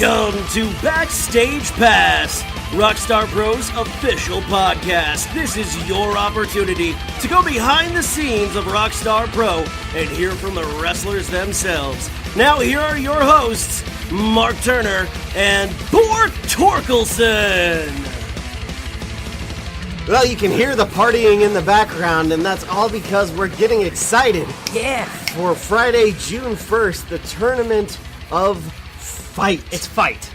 Welcome to Backstage Pass, Rockstar Pro's official podcast. This is your opportunity to go behind the scenes of Rockstar Pro and hear from the wrestlers themselves. Now here are your hosts, Mark Turner and Bort Torkelson. Well, you can hear the partying in the background, and that's all because we're getting excited. Yeah. For Friday, June 1st, the Tournament of Fight. It's Fight.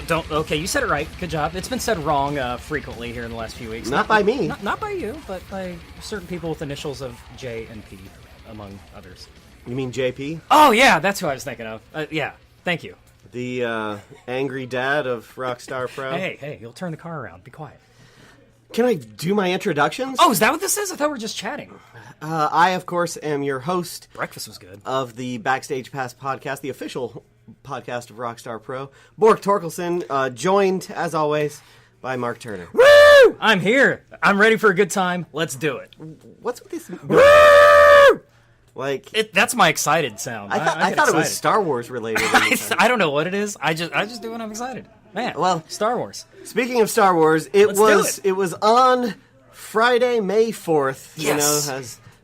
Don't. Okay, you said it right. Good job. It's been said wrong frequently here in the last few weeks. Not by me. Not by you, but by certain people with initials of J and P, among others. You mean JP? Oh, yeah, that's who I was thinking of. Yeah, thank you. The angry dad of Rockstar Pro? Hey, you'll turn the car around. Be quiet. Can I do my introductions? Oh, is that what this is? I thought we were just chatting. I, of course, am your host. Breakfast was good. Of the Backstage Pass podcast, the official podcast of Rockstar Pro. Bort Torkelson, joined, as always, by Mark Turner. Woo! I'm here. I'm ready for a good time. Let's do it. What's with this? Woo! Like that's my excited sound. I thought it was Star Wars related. I don't know what it is. I just do when I'm excited. Man, well, Star Wars. Speaking of Star Wars, it was on Friday, May 4th. Yes. You know,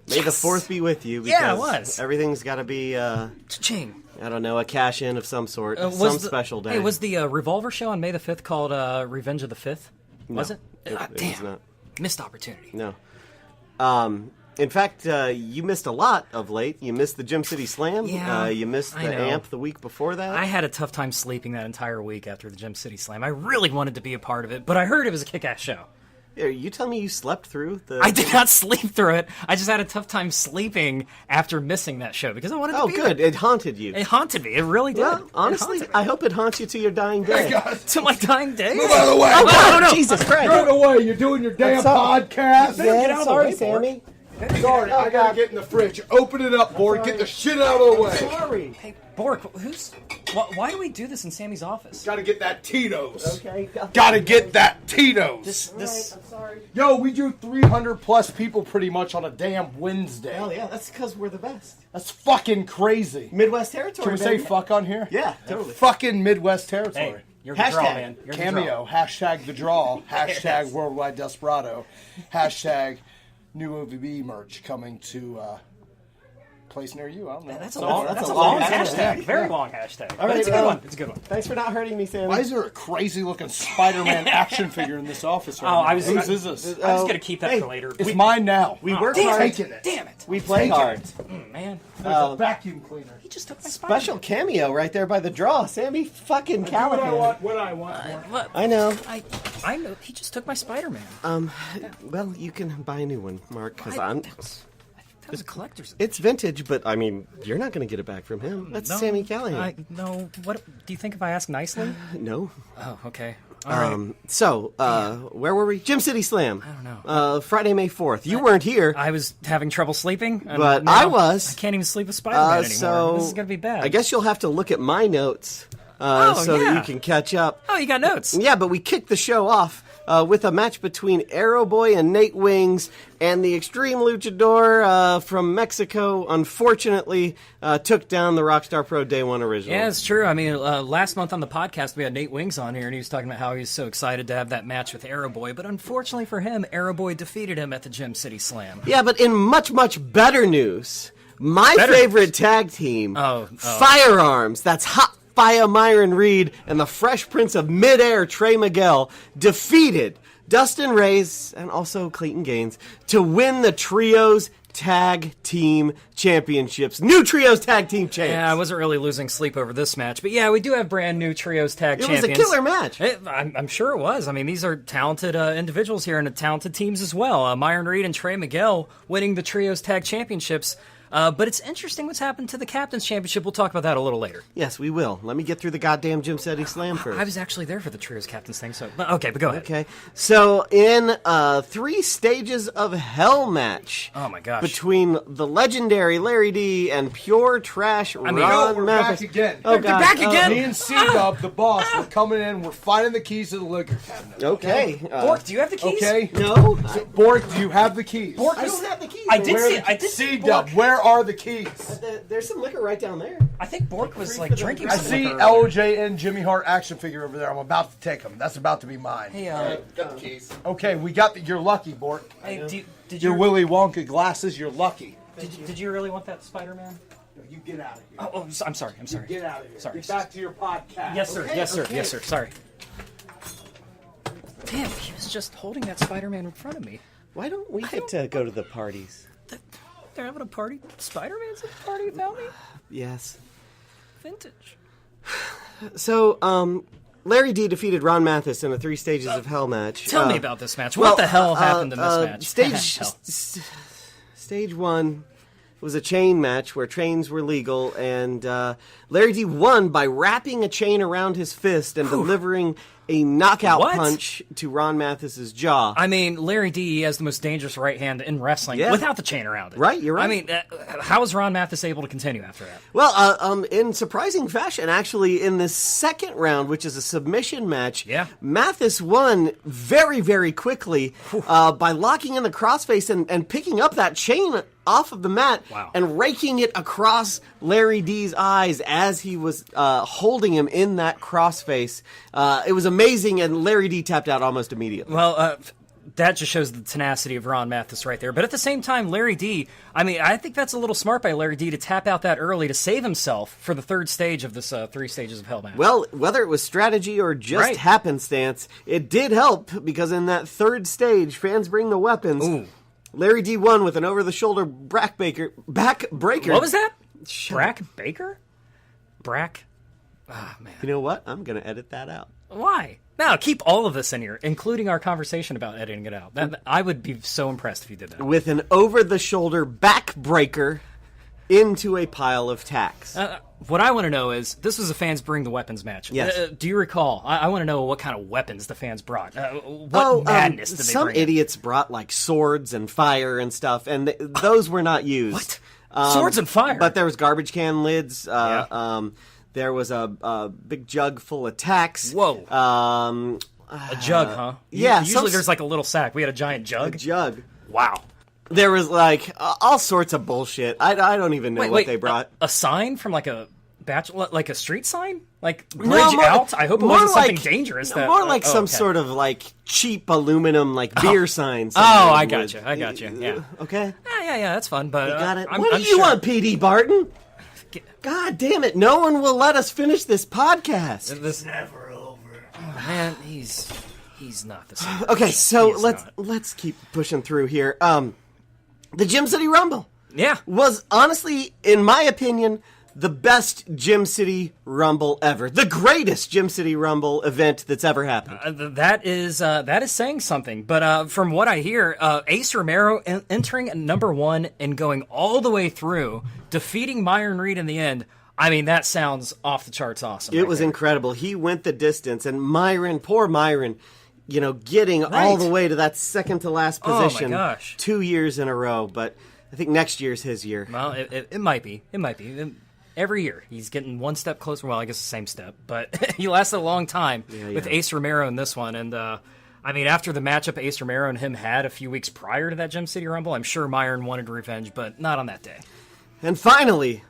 May the 4th be with you. Because yeah, it was. Everything's got to be Cha-ching. I don't know, a cash-in of some sort, some special day. Hey, was the Revolver show on May the 5th called Revenge of the 5th? Was it? It was not. Missed opportunity. No. In fact, you missed a lot of late. You missed the Gym City Slam. Yeah, you missed the AMP the week before that. I had a tough time sleeping that entire week after the Gym City Slam. I really wanted to be a part of it, but I heard it was a kick-ass show. Are you telling me you slept through the... I did not sleep through it. I just had a tough time sleeping after missing that show because I wanted to be good. there. It haunted you. It haunted me. It really did. Well, honestly, I hope it haunts you to your dying day. To my dying day? Move out of the way! Oh, God, no. Jesus Christ. Get out of the way! You're doing your damn podcast! Yeah, Get out of the sorry, way, Sammy. Sorry, I gotta get in the fridge. Open it up, Bort. Get the shit out of the way. Sorry. Hey, Bork, why do we do this in Sammy's office? Gotta get that Tito's. Okay. Gotta get that Tito's. This. I'm sorry. Yo, we do 300 plus people pretty much on a damn Wednesday. Hell yeah, that's because we're the best. That's fucking crazy. Midwest territory, Can we say baby. fuck on here? Yeah, totally. Fucking Midwest territory. Hey, you're the draw, man. You're the Cameo. draw. Hashtag the draw. Hashtag Yes. Worldwide Desperado. Hashtag new OVB merch coming to place near you. I don't know. That's a long hashtag. Very long hashtag. But right, it's a good one. It's a good one. Thanks for not hurting me, Sammy. Why is there a crazy looking Spider-Man action figure in this office right now? I was Whose is this? I was going to keep that for later. It's mine now. We work damn hard. it. Damn it. We play hard. Man. There's a vacuum cleaner. He just took my Spider-Man. Special cameo right there by the draw. Sammy fucking Callahan. What I want. What? I know. I know. He just took my Spider-Man. Well, you can buy a new one, Mark, because That was a collector's. it's vintage, but I mean, you're not going to get it back from him. That's Sammy Callahan. No. What do you think if I ask nicely? No. Oh, okay. All right. So, where were we? Gym City Slam. I don't know. Friday, May 4th. You weren't here. I was having trouble sleeping, and But now I was. I can't even sleep with Spider-Man anymore. So This is gonna be bad. I guess you'll have to look at my notes so that yeah. you can catch up. Oh, you got notes. Yeah, but we kicked the show off with a match between Arrow Boy and Nate Wings, and the Extreme Luchador from Mexico, unfortunately, took down the Rockstar Pro Day 1 original. Yeah, it's true. I mean, last month on the podcast, we had Nate Wings on here, and he was talking about how he was so excited to have that match with Arrow Boy. But unfortunately for him, Arrow Boy defeated him at the Gym City Slam. Yeah, but in much, much better news, my favorite tag team, Firearms, that's Hot Fire Myron Reed and the Fresh Prince of Midair, Trey Miguel, defeated Dustin Reyes and also Clayton Gaines to win the Trios Tag Team Championships. New Trios Tag Team Champs. Yeah, I wasn't really losing sleep over this match. But yeah, we do have brand new Trios Tag Champions. It was a killer match. I'm sure it was. I mean, these are talented individuals here and talented teams as well. Myron Reed and Trey Miguel winning the Trios Tag Championships. But it's interesting what's happened to the Captain's Championship. We'll talk about that a little later. Yes, we will. Let me get through the goddamn Gym City Slam first. I was actually there for the Trios Captain's thing, so... Okay, but go ahead. Okay. So, in 3 stages of hell match... Oh, my gosh. Between the legendary Larry D and pure trash Ron we're Mathis. back again. Oh, God. They're back again? Me and C-Dub, the boss, we're coming in. We're finding the keys to the liquor cabinet. Okay. Bork, do you have the keys? Okay. No. Bork, do you have the keys? Bork, I don't have the keys. I did see C-Dub, where are the keys? There's some liquor right down there. I think Bork was like drinking I some see liquor earlier. LJ and Jimmy Hart action figure over there. I'm about to take them. That's about to be mine. Hey, Got the keys. Okay, we got the. You're lucky, Bork. hey, did Your you Willy Wonka glasses. You're lucky. did you really want that Spider-Man? You get out of here. Oh, I'm sorry. Get out of here. Sorry. Get back to your podcast. Yes, sir. Okay, Yes, sir. okay. Yes, sir. Sorry. Damn, he was just holding that Spider-Man in front of me. Why don't we get to go to the parties? They're having a party. Spider-Man's at the party without me? Yes. Vintage. So, Larry D defeated Ron Mathis in a 3 Stages of Hell match. Tell me about this match. What the hell happened in this match? Hell. Stage 1 was a chain match where chains were legal, and Larry D won by wrapping a chain around his fist and delivering a knockout What? punch to Ron Mathis's jaw. I mean, Larry D has the most dangerous right hand in wrestling Yeah. without the chain around it. Right, you're right. I mean, how is Ron Mathis able to continue after that? Well, in surprising fashion, actually, in the second round, which is a submission match, Yeah. Mathis won very, very quickly by locking in the crossface and picking up that chain off of the mat Wow. and raking it across Larry D's eyes as he was holding him in that crossface. It was amazing, and Larry D tapped out almost immediately. Well, that just shows the tenacity of Ron Mathis right there. But at the same time, Larry D, I mean, I think that's a little smart by Larry D to tap out that early to save himself for the third stage of this 3 Stages of Hell match. Well, whether it was strategy or just Right. happenstance, it did help because in that third stage, fans bring the weapons. Ooh. Larry D won with an over-the-shoulder backbreaker. What was that? Shut Brack Baker? Brack? Ah, man. You know what? I'm going to edit that out. Why? No, keep all of this in here, including our conversation about editing it out. I would be so impressed if you did that. With an over-the-shoulder backbreaker into a pile of tacks. What I want to know is, this was a fans bring the weapons match. Yes. Do you recall? I want to know what kind of weapons the fans brought. What madness did they some bring? in? idiots brought like swords and fire and stuff, and those were not used. What? Swords and fire? But there was garbage can lids. Yeah. There was a big jug full of tacks. Whoa. A jug, huh? yeah, Usually some- there's like a little sack. We had a giant jug. A jug. Wow. There was like all sorts of bullshit. I don't even know what they brought. A sign from like a like a street sign? Like bridge more- out? I hope it more wasn't something like- dangerous. More like some okay. sort of like cheap aluminum like beer signs. Oh, I got you. Yeah. Okay. Yeah, that's fun. But Got it. I'm What do I'm you sure. want, PD Barton? God damn it! No one will let us finish this podcast. This never over. Oh, man, he's not the same. Okay, so He is let's keep pushing through here. The Gym City Rumble Yeah. was honestly, in my opinion, the best Gym City Rumble ever. The greatest Gym City Rumble event that's ever happened. That is saying something. But from what I hear, Ace Romero entering at number 1 and going all the way through, defeating Myron Reed in the end. I mean, that sounds off the charts awesome. It was incredible. He went the distance, and poor Myron, getting all the way to that second to last position. Oh my gosh. 2 years in a row, but I think next year's his year. Well, it might be. It might be. Every year, he's getting one step closer. Well, I guess the same step, but he lasted a long time with Ace Romero in this one. And, I mean, after the matchup Ace Romero and him had a few weeks prior to that Gym City Rumble, I'm sure Myron wanted revenge, but not on that day. And finally,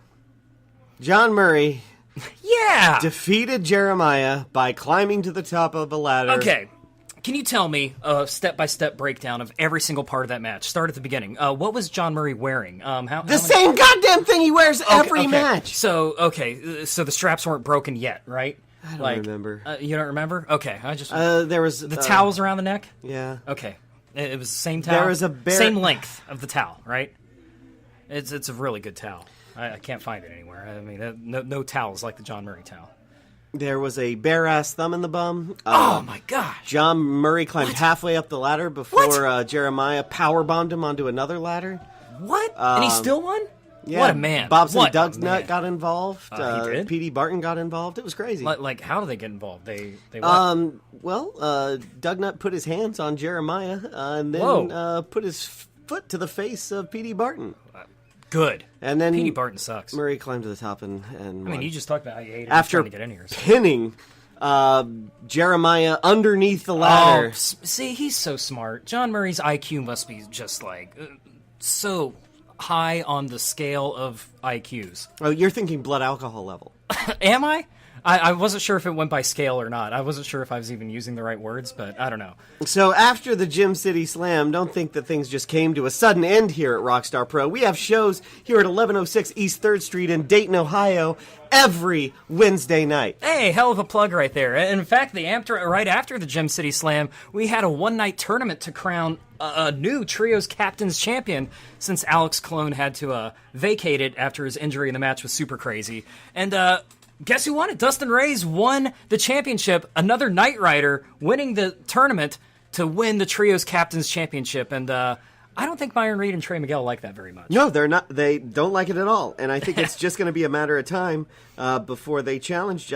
John Murray Yeah! defeated Jeremiah by climbing to the top of a ladder. Okay. Can you tell me a step-by-step breakdown of every single part of that match? Start at the beginning. What was John Murray wearing? The same goddamn thing he wears every match. So the straps weren't broken yet, right? I don't remember. You don't remember? Okay, I just There was the towels around the neck. Yeah. Okay, it was the same towel. There was a same length of the towel, right? It's a really good towel. I can't find it anywhere. I mean, no towels like the John Murray towel. There was a bare-ass thumb in the bum. Oh, my gosh. John Murray climbed halfway up the ladder before Jeremiah powerbombed him onto another ladder. What? And he still won? Yeah, What a man. Bobson What a Doug's man. Nut got involved. He did? P.D. Barton got involved. It was crazy. Like, how do they get involved? They what? Doug Nut put his hands on Jeremiah and then Whoa. put his foot to the face of P.D. Barton. Good. And then P.D. Barton sucks. Murray climbed to the top and I won. mean, you just talked about how you hated him After trying to get in here. So. pinning Jeremiah underneath the ladder. See, he's so smart. John Murray's IQ must be just like so high on the scale of IQs. Oh, you're thinking blood alcohol level. Am I? I wasn't sure if it went by scale or not. I wasn't sure if I was even using the right words, but I don't know. So after the Gym City Slam, don't think that things just came to a sudden end here at Rockstar Pro. We have shows here at 1106 East 3rd Street in Dayton, Ohio, every Wednesday night. Hey, hell of a plug right there. In fact, right after the Gym City Slam, we had a one-night tournament to crown a new Trios Captain's Champion since Alex Clone had to vacate it after his injury in the match with Super Crazy. And guess who won it? Dustin Reyes won the championship. Another Knight Rider winning the tournament to win the Trios Captain's Championship. And I don't think Myron Reed and Trey Miguel like that very much. No, they're not. They don't like it at all. And I think it's just going to be a matter of time before they challenge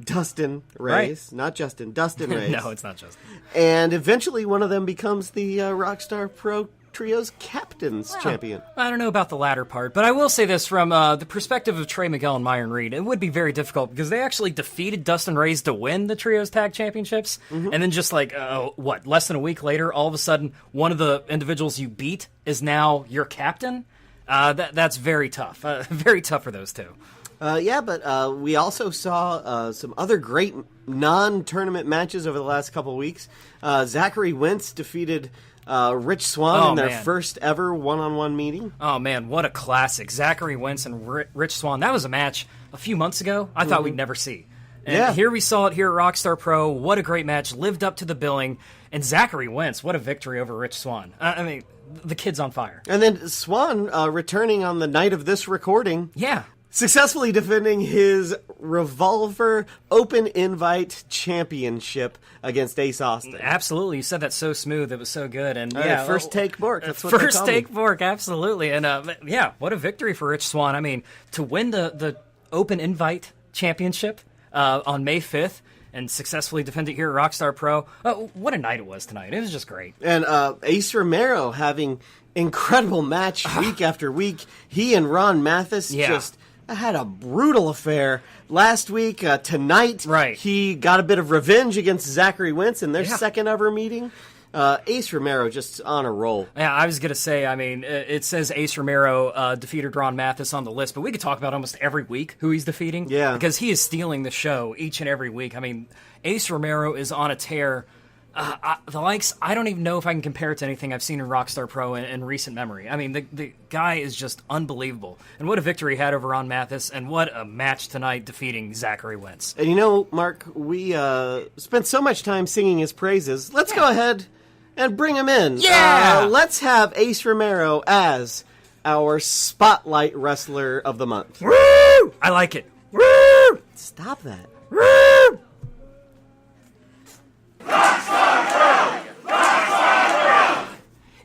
Dustin Reyes. Right. Not Justin. Dustin Reyes. No, it's not Justin. And eventually one of them becomes the Rockstar Pro Trios Captain's Champion. I don't know about the latter part, but I will say this from the perspective of Trey Miguel and Myron Reed. It would be very difficult because they actually defeated Dustin Reyes to win the Trios Tag Championships. Mm-hmm. And then just less than a week later, all of a sudden, one of the individuals you beat is now your captain? That's very tough. Very tough for those two. But we also saw some other great non-tournament matches over the last couple of weeks. Zachary Wentz defeated Rich Swann in their first ever one-on-one meeting. Oh, man, what a classic. Zachary Wentz and Rich Swann. That was a match a few months ago I thought we'd never see. And here we saw it here at Rockstar Pro. What a great match. Lived up to the billing. And Zachary Wentz, what a victory over Rich Swann. I mean, the kid's on fire. And then Swann, returning on the night of this recording. Yeah. Successfully defending his Revolver Open Invite Championship against Ace Austin. Absolutely. You said that so smooth. It was so good. And first take Bork. That's what first take Bork, absolutely. And what a victory for Rich Swann. I mean, to win the Open Invite Championship on May 5th and successfully defend it here at Rockstar Pro. What a night it was tonight. It was just great. And Ace Romero having incredible match week after week. He and Ron Mathis just had a brutal affair last week. Tonight, he got a bit of revenge against Zachary Wentz in their second ever meeting. Ace Romero just on a roll. Yeah, I was going to say, I mean, it says Ace Romero defeated Ron Mathis on the list, but we could talk about almost every week who he's defeating. Yeah. Because he is stealing the show each and every week. I mean, Ace Romero is on a tear. The likes, I don't even know if I can compare it to anything I've seen in Rockstar Pro in recent memory. I mean, the guy is just unbelievable. And what a victory he had over Ron Mathis, and what a match tonight defeating Zachary Wentz. And you know, Mark, we spent so much time singing his praises. Let's go ahead and bring him in. Yeah! Let's have Ace Romero as our Spotlight Wrestler of the Month. Woo! I like it. Woo! Stop that. Woo!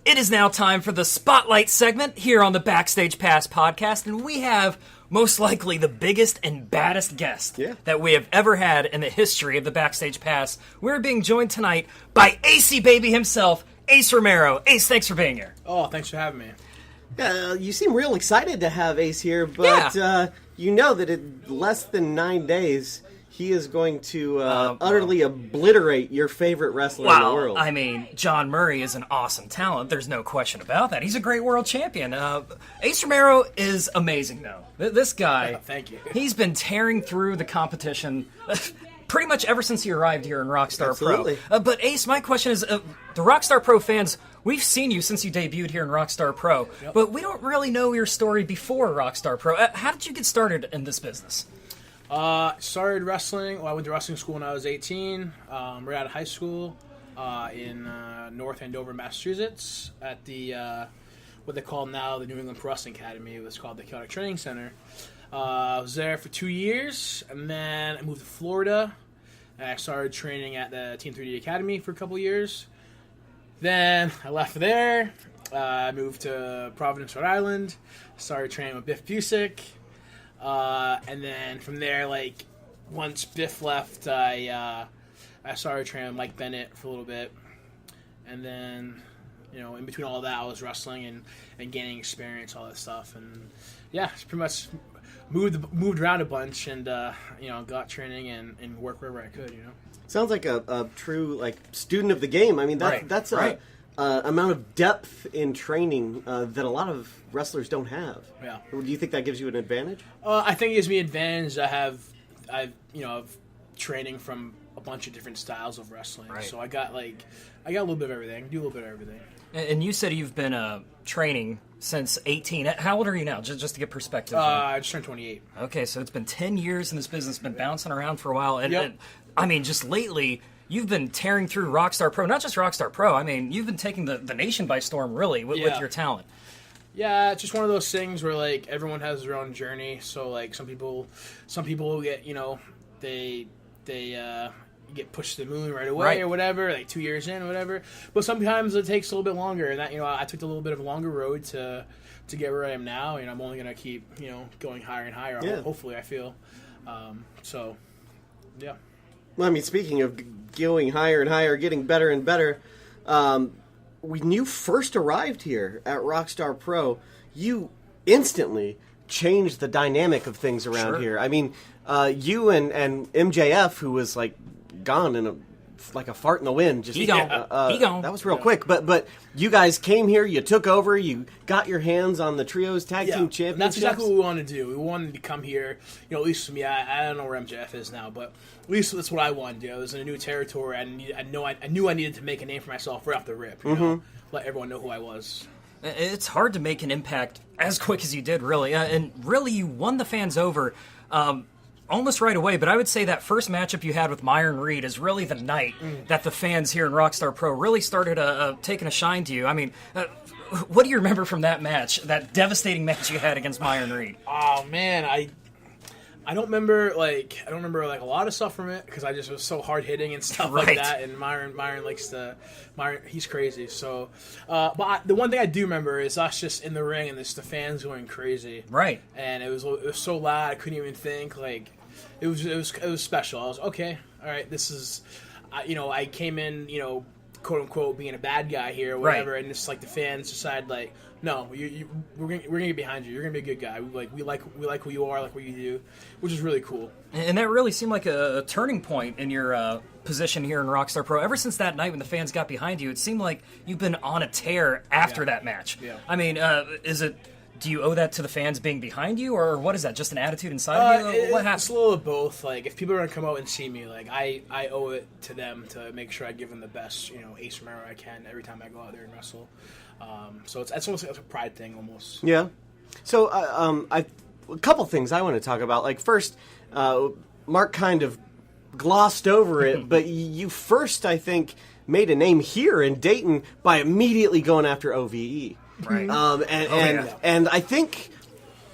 It is now time for the Spotlight segment here on the Backstage Pass podcast, and we have most likely the biggest and baddest guest that we have ever had in the history of the Backstage Pass. We're being joined tonight by Acey Baby himself, Ace Romero. Ace, thanks for being here. Oh, thanks for having me. You seem real excited to have Ace here, but you know that in less than 9 days, he is going to utterly obliterate your favorite wrestler in the world. I mean, John Murray is an awesome talent. There's no question about that. He's a great world champion. Ace Romero is amazing, though. This guy, thank you. He's been tearing through the competition pretty much ever since he arrived here in Rockstar Pro. But Ace, my question is, the Rockstar Pro fans, we've seen you since you debuted here in Rockstar Pro, but we don't really know your story before Rockstar Pro. How did you get started in this business? Started wrestling. Well, I went to wrestling school when I was 18. Right out of high school in North Andover, Massachusetts, at the what they call now the New England Pro Wrestling Academy. It was called the Chaotic Training Center. I was there for 2 years, and then I moved to Florida. And I started training at the Team 3D Academy for a couple years. Then I left there. I moved to Providence, Rhode Island. Started training with Biff Busick. And then from there, like, once Biff left, I started training with Mike Bennett for a little bit. And then, you know, in between all of that, I was wrestling and gaining experience, all that stuff. And, yeah, it's pretty much moved around a bunch and, you know, got training and worked wherever I could, you know. Sounds like a true, like, student of the game. I mean, that's amount of depth in training that a lot of wrestlers don't have. Yeah. Do you think that gives you an advantage? I think it gives me an advantage. I've training from a bunch of different styles of wrestling. Right. So I got a little bit of everything. Do a little bit of everything. And you said you've been training since 18. How old are you now? Just to get perspective. I just turned 28. Okay, so it's been 10 years in this business, been bouncing around for a while. And, Yep. and I mean, just lately, you've been tearing through Rockstar Pro. Not just Rockstar Pro. I mean, you've been taking the nation by storm, really, with your talent. Yeah, it's just one of those things where, like, everyone has their own journey. So, like, some people get, they get pushed to the moon right away or whatever, like 2 years in or whatever. But sometimes it takes a little bit longer, and that I took a little bit of a longer road to get where I am now, and I'm only gonna keep going higher and higher. Yeah. Hopefully, I feel. So, yeah. Well, I mean, speaking of going higher and higher, getting better and better, when you first arrived here at Rockstar Pro, you instantly changed the dynamic of things around here. I mean, you and MJF, who was like gone in like a fart in the wind, just he gone. That was real quick. But you guys came here, you took over, you got your hands on the trios tag team championships. And that's exactly what we wanted to do. We wanted to come here, at least for me. I don't know where MJF is now, but at least that's what I wanted to do. I was in a new territory. I knew I needed to make a name for myself right off the rip. Let everyone know who I was. It's hard to make an impact as quick as you did, really. And really, you won the fans over almost right away. But I would say that first matchup you had with Myron Reed is really the night that the fans here in Rockstar Pro really started taking a shine to you. I mean, what do you remember from that match, that devastating match you had against Myron Reed? Oh, man, I don't remember a lot of stuff from it because I just was so hard hitting and stuff like that. And Myron he's crazy. So, but the one thing I do remember is us just in the ring and the fans going crazy. Right. And it was so loud I couldn't even think. Like it was special. I was okay. All right, this is, I came in, quote unquote being a bad guy here or whatever, and it's like the fans decide like, no, we're gonna get behind you. You're gonna be a good guy. We like who you are, like what you do, which is really cool. And that really seemed like a turning point in your position here in Rockstar Pro. Ever since that night when the fans got behind you, it seemed like you've been on a tear after that match. Yeah. I mean, do you owe that to the fans being behind you, or what is that? Just an attitude inside of you? What happened? It's a little of both. Like if people are gonna come out and see me, like I owe it to them to make sure I give them the best, Acey Romero I can every time I go out there and wrestle. So it's almost like a pride thing, almost. Yeah. So a couple things I want to talk about. Like first, Mark kind of glossed over it, but you first, I think, made a name here in Dayton by immediately going after OVE. Right. And I think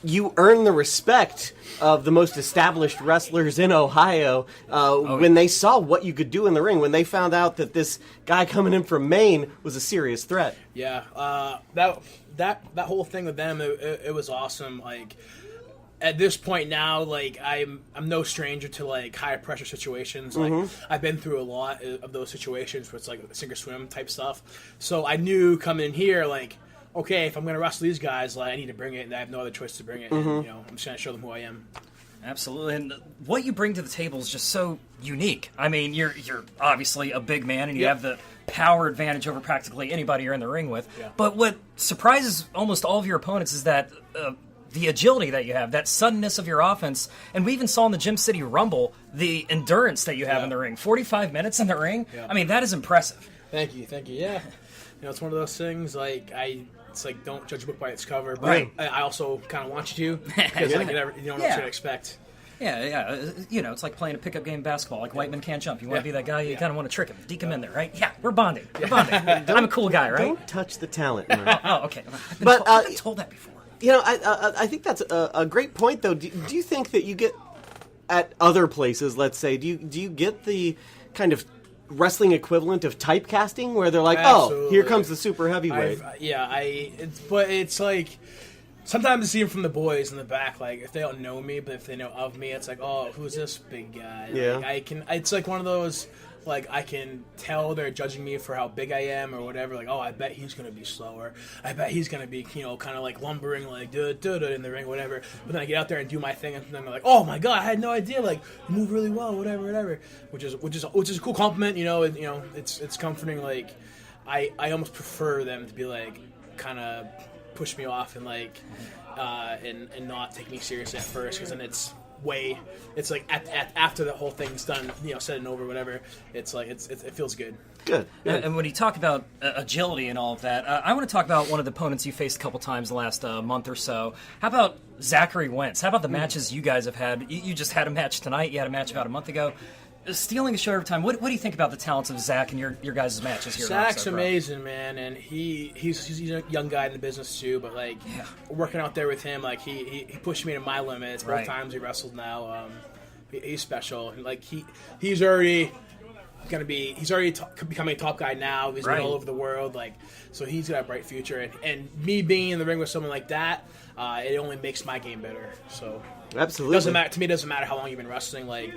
you earn the respect of the most established wrestlers in Ohio when they saw what you could do in the ring, when they found out that this guy coming in from Maine was a serious threat. Yeah, that whole thing with them, it was awesome. Like at this point now, like I'm no stranger to like high pressure situations. Like I've been through a lot of those situations where it's like sink or swim type stuff. So I knew coming in here, like, okay, if I'm going to wrestle these guys, like, I need to bring it, and I have no other choice to bring it. And, I'm just going to show them who I am. Absolutely, and what you bring to the table is just so unique. I mean, you're obviously a big man, and you have the power advantage over practically anybody you're in the ring with. Yeah. But what surprises almost all of your opponents is that the agility that you have, that suddenness of your offense, and we even saw in the Gym City Rumble the endurance that you have in the ring. 45 minutes in the ring. Yeah. I mean, that is impressive. Thank you. Yeah, it's one of those things like It's like, don't judge a book by its cover. But I also kind of want you to, because you don't know what to expect. Yeah. It's like playing a pickup game basketball. Like Whiteman can't jump. You want to be that guy, you kind of want to trick him, deke him in there, right? Yeah, we're bonding. I'm a cool guy, right? Don't touch the talent, Mark. Okay. I've been told that before. I think that's a great point, though. Do you think that you get, at other places, let's say, do you get the kind of wrestling equivalent of typecasting where they're like, Absolutely. Oh, here comes the super heavyweight? But it's like, sometimes I see them from the boys in the back, like, if they don't know me, but if they know of me, it's like, oh, who's this big guy? Yeah. Like, it's like one of those, like, I can tell they're judging me for how big I am or whatever, like, oh, I bet he's going to be slower. I bet he's going to be, kind of like lumbering, like, duh, in the ring, whatever. But then I get out there and do my thing, and then they're like, oh my god, I had no idea, like, you move really well, whatever. Which is a cool compliment, it's comforting, like, I almost prefer them to be like kind of push me off and like and not take me seriously at first, because then it's like after the whole thing's done, said and over, whatever. It's like it feels good. Good. And when you talk about agility and all of that, I want to talk about one of the opponents you faced a couple times the last month or so. How about Zachary Wentz? How about the matches you guys have had? You just had a match tonight. You had a match about a month ago. Stealing a show every time. What do you think about the talents of Zach and your guys' matches here? Zach's amazing, man, and he's a young guy in the business too. But like working out there with him, like he pushed me to my limits both times he wrestled. Now he's special. And like he's already becoming a top guy now. He's all over the world. Like, so he's got a bright future. And me being in the ring with someone like that, it only makes my game better. So absolutely, it doesn't matter how long you've been wrestling. Like,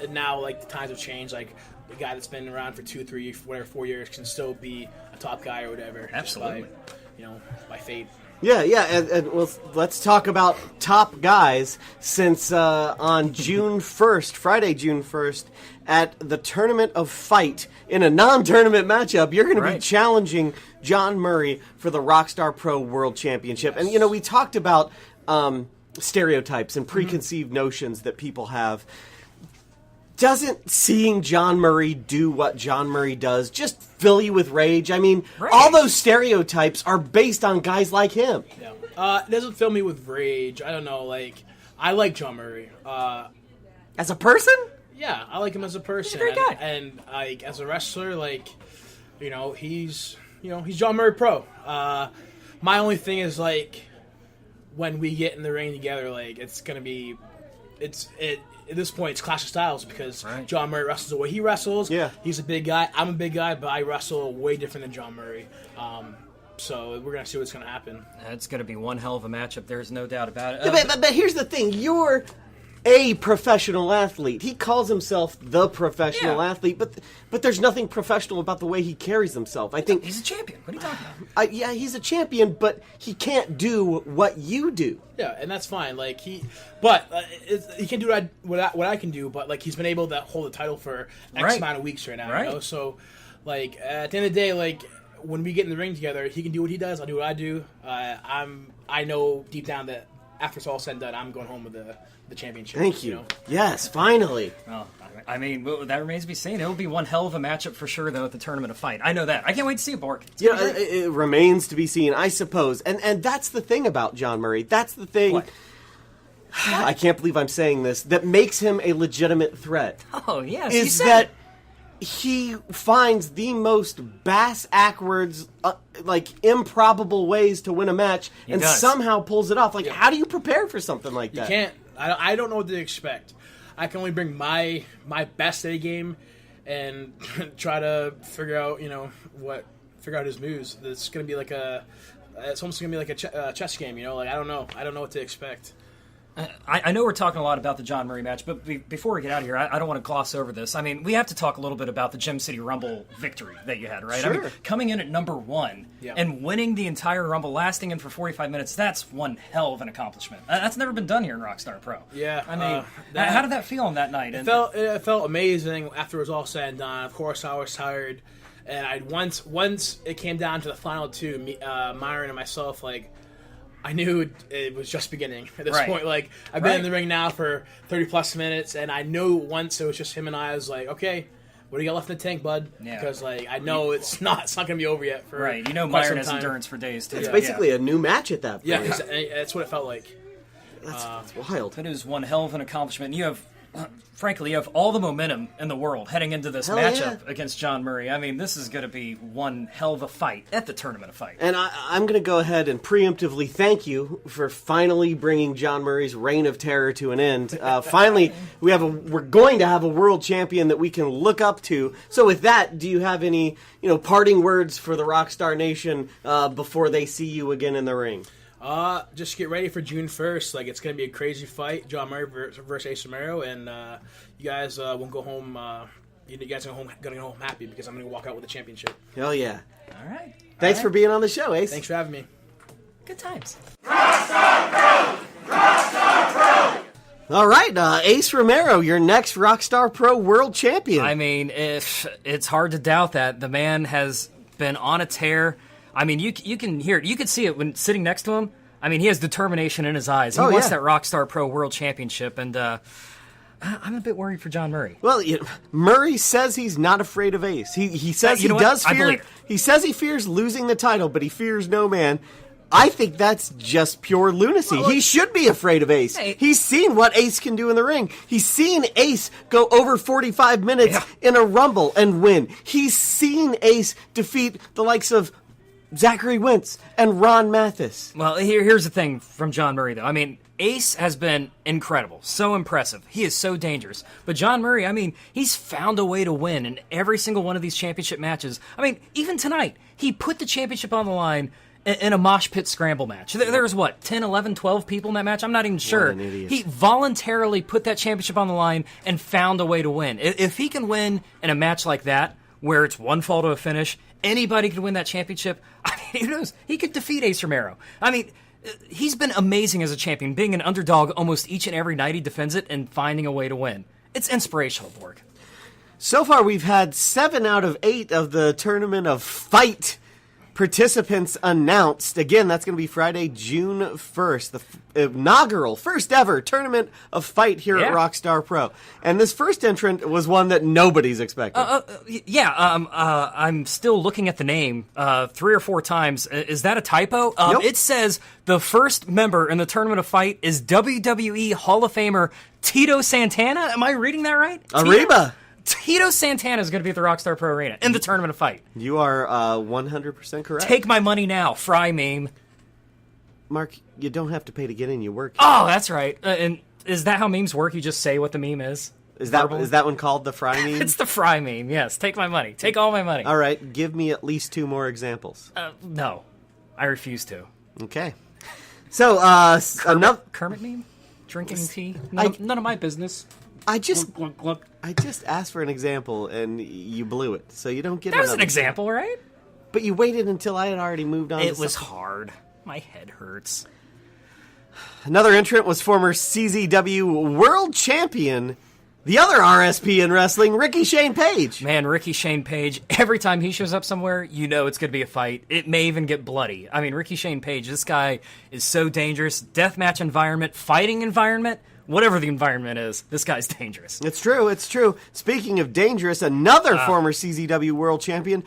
now like the times have changed. Like, a guy that's been around for 2, 3, whatever 4 years can still be a top guy or whatever. Absolutely, by fate. Yeah, and well, let's talk about top guys, since on June 1st, Friday, June 1st, at the Tournament of Fight, in a non-tournament matchup, you're going to be challenging John Murray for the Rockstar Pro World Championship. And, we talked about stereotypes and preconceived notions that people have. Doesn't seeing John Murray do what John Murray does just fill you with rage? I mean, all those stereotypes are based on guys like him. Yeah. It doesn't fill me with rage. I don't know. Like, I like John Murray. As a person? Yeah, I like him as a person. He's a great guy. And like, as a wrestler, like, he's John Murray Pro. My only thing is, like, when we get in the ring together, like, it's going to be... At this point, it's Clash of Styles, because John Murray wrestles the way he wrestles. Yeah. He's a big guy. I'm a big guy, but I wrestle way different than John Murray. So we're going to see what's going to happen. It's going to be one hell of a matchup. There's no doubt about it. But here's the thing. You're a professional athlete. He calls himself the professional athlete, but there's nothing professional about the way he carries himself. I think he's a champion. What are you talking about? Yeah, he's a champion, but he can't do what you do. Yeah, and that's fine. Like he can do what I can do, but like he's been able to hold the title for X amount of weeks right now. So like at the end of the day, like when we get in the ring together, he can do what he does. I'll do what I do. I know deep down that after it's all said and done, I'm going home with the championship. Thank you. Yes, finally. Well, I mean, that remains to be seen. It'll be one hell of a matchup for sure, though, at the Tournament of Fight. I know that. I can't wait to see it, Bork. It remains to be seen, I suppose. And that's the thing about John Murray. That's the thing. What? I can't believe I'm saying this. That makes him a legitimate threat. Oh, yes. Is that he finds the most bass-ackwards, improbable ways to win a match and somehow pulls it off. Like, how do you prepare for something like that? You can't. I don't know what to expect. I can only bring my best A game and try to figure out his moves. It's gonna be it's almost gonna be like a chess game. Like I don't know what to expect. I know we're talking a lot about the John Murray match, but before we get out of here, I don't want to gloss over this. I mean, we have to talk a little bit about the Gem City Rumble victory that you had, right? Sure. I mean, coming in at number 1 and winning the entire Rumble, lasting in for 45 minutes, that's one hell of an accomplishment. That's never been done here in Rockstar Pro. Yeah. I mean, how did that feel on that night? It felt amazing after it was all said and done. Of course, I was tired. And once it came down to the final two, Myron and myself, like, I knew it was just beginning at this point. Like, I've been in the ring now for 30-plus minutes, and I knew once it was just him and I was like, okay, what do you got left in the tank, bud? Yeah. Because, like, I know it's not going to be over yet for Myron has endurance for days, too. It's basically a new match at that point. Yeah, that's what it felt like. That's wild. It is one hell of an accomplishment. You have... Frankly, you have all the momentum in the world heading into this matchup against John Murray. I mean, this is going to be one hell of a fight at the Tournament of Fight. And I'm going to go ahead and preemptively thank you for finally bringing John Murray's reign of terror to an end. Finally, we're going to have a world champion that we can look up to. So with that, do you have any parting words for the Rockstar Nation before they see you again in the ring? Just get ready for June 1st. Like, it's going to be a crazy fight. John Murray versus Acey Romero, and you guys won't go home. You guys are going to go home happy because I'm going to walk out with a championship. Hell yeah! All right. Thanks for being on the show, Ace. Thanks for having me. Good times. Rockstar Pro! Rockstar Pro! All right, Ace Romero, your next Rockstar Pro World Champion. I mean, if it's hard to doubt that the man has been on a tear. I mean, you can hear it. You can see it when sitting next to him. I mean, he has determination in his eyes. He wants that Rockstar Pro World Championship, and I'm a bit worried for John Murray. Well, Murray says he's not afraid of Ace. He says he does fear. He says he fears losing the title, but he fears no man. I think that's just pure lunacy. Well, he should be afraid of Ace. Hey. He's seen what Ace can do in the ring. He's seen Ace go over 45 minutes in a Rumble and win. He's seen Ace defeat the likes of Zachary Wentz and Ron Mathis. Well, here's the thing from John Murray, though. I mean, Ace has been incredible, so impressive. He is so dangerous. But John Murray, I mean, he's found a way to win in every single one of these championship matches. I mean, even tonight, he put the championship on the line in a mosh pit scramble match. There's, 10, 11, 12 people in that match? I'm not even sure. What an idiot. He voluntarily put that championship on the line and found a way to win. If he can win in a match like that, where it's one fall to a finish, anybody could win that championship. I mean, who knows? He could defeat Ace Romero. I mean, he's been amazing as a champion, being an underdog almost each and every night he defends it and finding a way to win. It's inspirational, Borg. So far, we've had 7 out of 8 of the Tournament of Fight participants announced. Again, that's going to be Friday, June 1st, the inaugural, first ever Tournament of Fight here at Rockstar Pro. And this first entrant was one that nobody's expecting. I'm still looking at the name 3 or 4 times. Is that a typo? Nope. It says the first member in the Tournament of Fight is WWE Hall of Famer Tito Santana. Am I reading that right? Arriba! Tito Santana is going to be at the Rockstar Pro Arena in the Tournament of Fight. You are 100% correct. Take my money now, Fry meme. Mark, you don't have to pay to get in, you work. Oh, that's right. And is that how memes work? You just say what the meme is? Is that one called the Fry meme? It's the Fry meme, yes. Take my money. Take all my money. All right, give me at least 2 more examples. No, I refuse to. Okay. So, Kermit meme? Drinking tea? None of my business. I just asked for an example, and you blew it, so you don't get That was an example, right? But you waited until I had already moved on. It was hard. My head hurts. Another entrant was former CZW World Champion, the other RSP in wrestling, Ricky Shane Page. Man, Ricky Shane Page, every time he shows up somewhere, you know it's going to be a fight. It may even get bloody. I mean, Ricky Shane Page, this guy is so dangerous. Deathmatch environment, fighting environment, whatever the environment is, this guy's dangerous. It's true. Speaking of dangerous, another former CZW World Champion,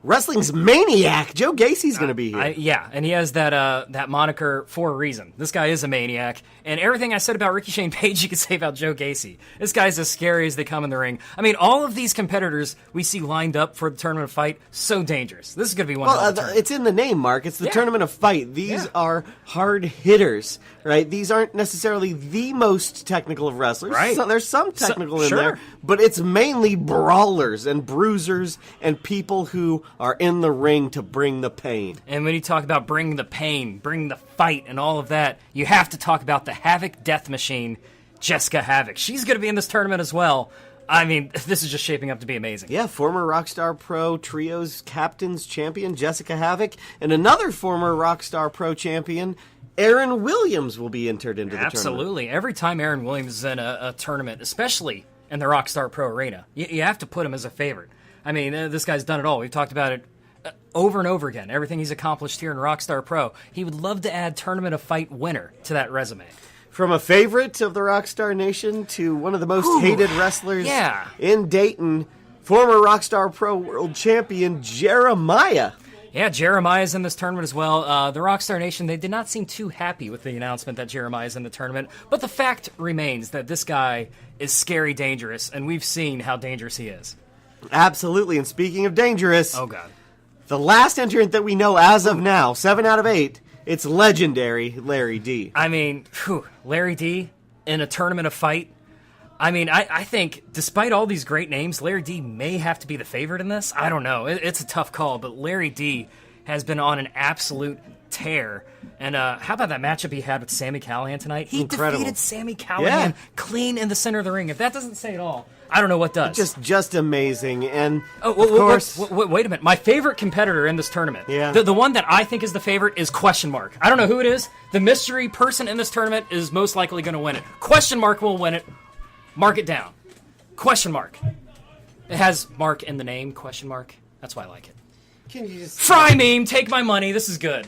wrestling's maniac, Joe Gacy's going to be here. And he has that moniker for a reason. This guy is a maniac. And everything I said about Ricky Shane Page, you could say about Joe Gacy. This guy's as scary as they come in the ring. I mean, all of these competitors we see lined up for the Tournament of Fight, so dangerous. This is going to be one of the it's in the name, Mark. It's the Tournament of Fight. These are hard hitters, right? These aren't necessarily the most technical of wrestlers. Right. There's some technical in there, but it's mainly brawlers and bruisers and people who are in the ring to bring the pain. And when you talk about bring the pain, bring the fight, and all of that, you have to talk about the Havoc Death Machine, Jessica Havoc. She's going to be in this tournament as well. I mean, this is just shaping up to be amazing. Yeah, former Rockstar Pro Trios Captains Champion, Jessica Havoc, and another former Rockstar Pro Champion, Aaron Williams, will be entered into the tournament. Absolutely. Every time Aaron Williams is in a tournament, especially in the Rockstar Pro Arena, you have to put him as a favorite. I mean, this guy's done it all. We've talked about it over and over again. Everything he's accomplished here in Rockstar Pro. He would love to add Tournament of Fight winner to that resume. From a favorite of the Rockstar Nation to one of the most hated wrestlers in Dayton, former Rockstar Pro World Champion Jeremiah. Yeah, Jeremiah's in this tournament as well. The Rockstar Nation, they did not seem too happy with the announcement that Jeremiah's in the tournament, but the fact remains that this guy is scary dangerous, and we've seen how dangerous he is. Absolutely, and speaking of dangerous... Oh, God. The last entrant that we know as of now, 7 out of 8, it's legendary Larry D. I mean, Larry D in a Tournament of Fight. I mean, I think, despite all these great names, Larry D may have to be the favorite in this. I don't know. It's a tough call, but Larry D has been on an absolute tear. And how about that matchup he had with Sami Callihan tonight? He defeated Sami Callihan clean in the center of the ring. If that doesn't say it all, I don't know what does. Just amazing. And of course, wait a minute. My favorite competitor in this tournament, the one that I think is the favorite, is Question Mark. I don't know who it is. The mystery person in this tournament is most likely going to win it. Question Mark will win it. Mark it down. Question Mark. It has Mark in the name. Question Mark. That's why I like it. Can you just Fry meme, take my money. This is good.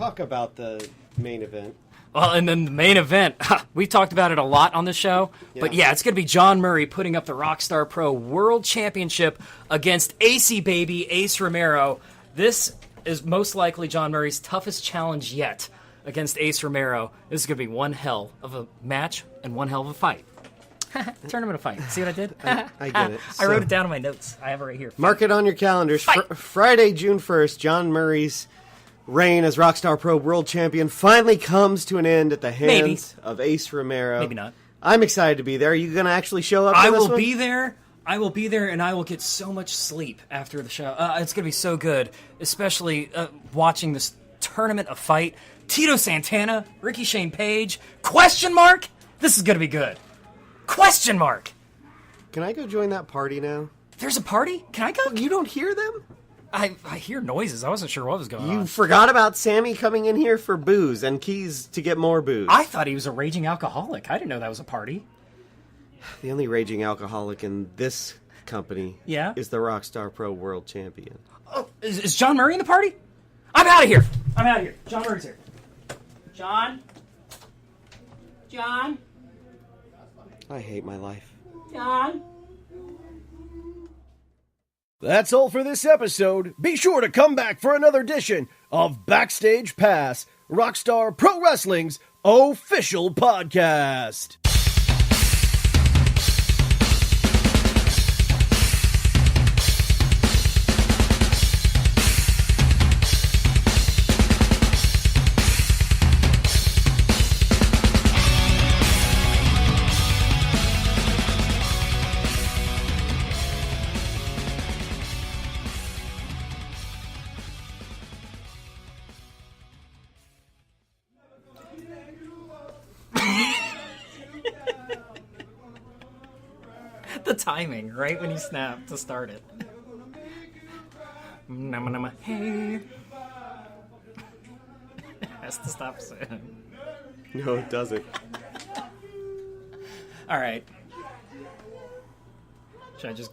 talk about the main event? Well, and then the main event, we've talked about it a lot on the show, but yeah, it's going to be John Murray putting up the Rockstar Pro World Championship against Acey Baby, Ace Romero. This is most likely John Murray's toughest challenge yet against Ace Romero. This is going to be one hell of a match and one hell of a fight. Tournament of fight. See what I did? I get it. I wrote it down in my notes. I have it right here. Mark it on your calendars. Friday, June 1st, John Murray's reign as Rockstar Pro World Champion finally comes to an end at the hands of Ace Romero. Maybe not. I'm excited to be there. Are you going to actually show up? I for this will one? be there. I will be there, and I will get so much sleep after the show. It's going to be so good, especially watching this tournament of fight. Tito Santana, Ricky Shane Page, question mark? This is going to be good. Question mark. Can I go join that party now? There's a party? Can I go? You don't hear them? I hear noises. I wasn't sure what was going on. You forgot about Sammy coming in here for booze and keys to get more booze. I thought he was a raging alcoholic. I didn't know that was a party. The only raging alcoholic in this company is the Rockstar Pro World Champion. Oh, is John Murray in the party? I'm out of here. I'm out of here. John Murray's here. John? John? I hate my life. John? That's all for this episode. Be sure to come back for another edition of Backstage Pass, Rockstar Pro Wrestling's official podcast. The timing, right when you snap to start it. Hey. It has to stop soon. No, it doesn't. All right. Should I just